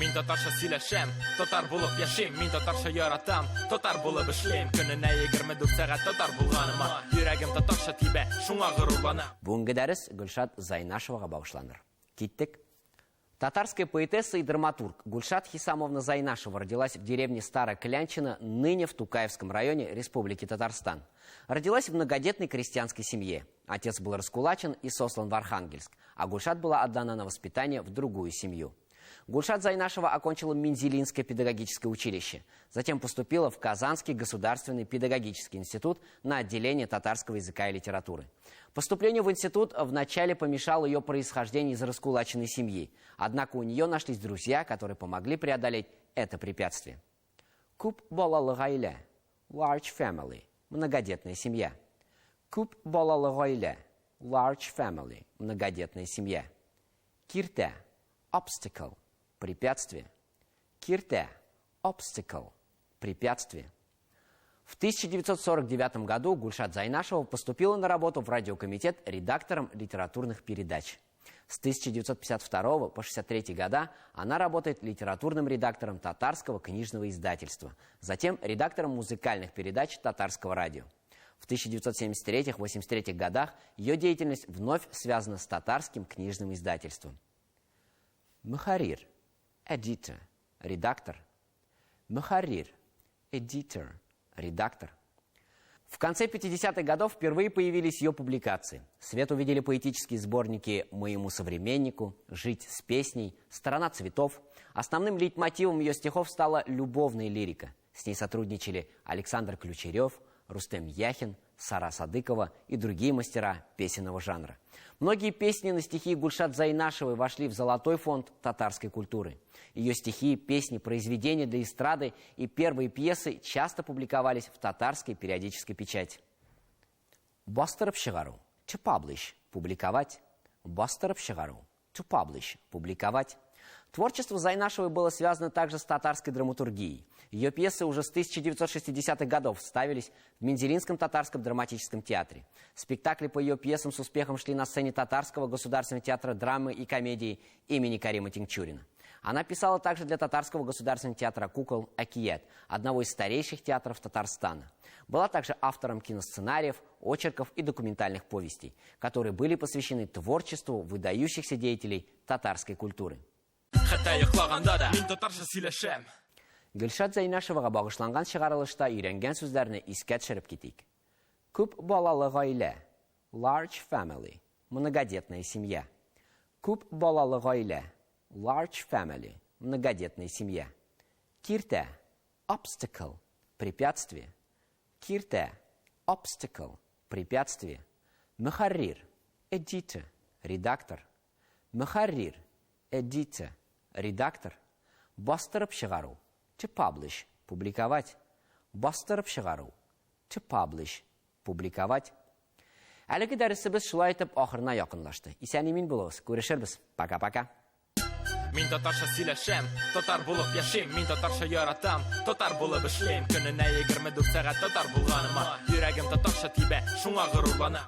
Мин татарча сөйләшәм, татар булып яшим, мин татарча яратам, татар булып эшлим. Көненә 24 сәгать татар булганыма, йөрәгем татарча тибә, шуңа горурланам. Бүгенге дәрес Гөлшат Зайнашевага багышланыр. Киттек. Татарская поэтесса и драматург Гульшат Хисамовна Зайнашева родилась в деревне Старая Клянчина, ныне в Тукаевском районе Республики Татарстан. Родилась в многодетной крестьянской семье. Отец был раскулачен и сослан в Архангельск, а Гульшат была отдана на воспитание в другую семью. Гульшат Зайнашева окончила Мензелинское педагогическое училище. Затем поступила в Казанский государственный педагогический институт на отделение татарского языка и литературы. Поступление в институт вначале помешало ее происхождению из раскулаченной семьи. Однако у нее нашлись друзья, которые помогли преодолеть это препятствие. Күп балалы гаилә, large family, многодетная семья. Күп балалы гаилә, large family, многодетная семья. Киртә, obstacle, препятствие. Киртә, obstacle, препятствие. В 1949 году Гульшат Зайнашева поступила на работу в радиокомитет редактором литературных передач. С 1952 по 1963 года она работает литературным редактором татарского книжного издательства, затем редактором музыкальных передач татарского радио. В 1973-1983 годах ее деятельность вновь связана с татарским книжным издательством. Мухаррир, editor, редактор. Мухаррир, editor, редактор. В конце 50-х годов впервые появились ее публикации. Свет увидели поэтические сборники «Моему современнику», «Жить с песней», «Страна цветов». Основным лейтмотивом ее стихов стала любовная лирика. С ней сотрудничали Александр Ключерев, Рустем Яхин, Сара Садыкова и другие мастера песенного жанра. Многие песни на стихи Гульшат Зайнашевой вошли в золотой фонд татарской культуры. Ее стихи, песни, произведения для эстрады и первые пьесы часто публиковались в татарской периодической печати. Бастырып чыгару, to publish, публиковать. Бастырып чыгару, to publish, публиковать. Творчество Зайнашевой было связано также с татарской драматургией. Ее пьесы уже с 1960-х годов ставились в Мензелинском татарском драматическом театре. Спектакли по ее пьесам с успехом шли на сцене Татарского государственного театра драмы и комедии имени Карима Тинчурина. Она писала также для Татарского государственного театра кукол «Акиет», одного из старейших театров Татарстана. Была также автором киносценариев, очерков и документальных повестей, которые были посвящены творчеству выдающихся деятелей татарской культуры. Гөлшат Зайнашевага багышланган чыгарылышта өйрәнгән сүзләрне искә төшереп китик. Күп балалы гаилә, large family, многодетная семья. Күп балалы гаилә, large family, многодетная семья. Киртә, obstacle, препятствие. Киртә, obstacle, препятствие. Мөхәррир, editor, редактор. Мөхәррир, editor, редактор. Бастырып чыгару, to publish, публиковать. Бастырып чыгару, to publish, публиковать. Әлеге дәресебез шулай итеп ахырына якынлашты. Исән-имин булыгыз. Күрешербез. Пока-пока. Мин татарча сөйләшәм, татар булып яшим, мин татарча яратам, татар булып эшлим. Көненә 24 сәгать татар булганыма, йөрәгем татарча тибә, шуңа горурланам.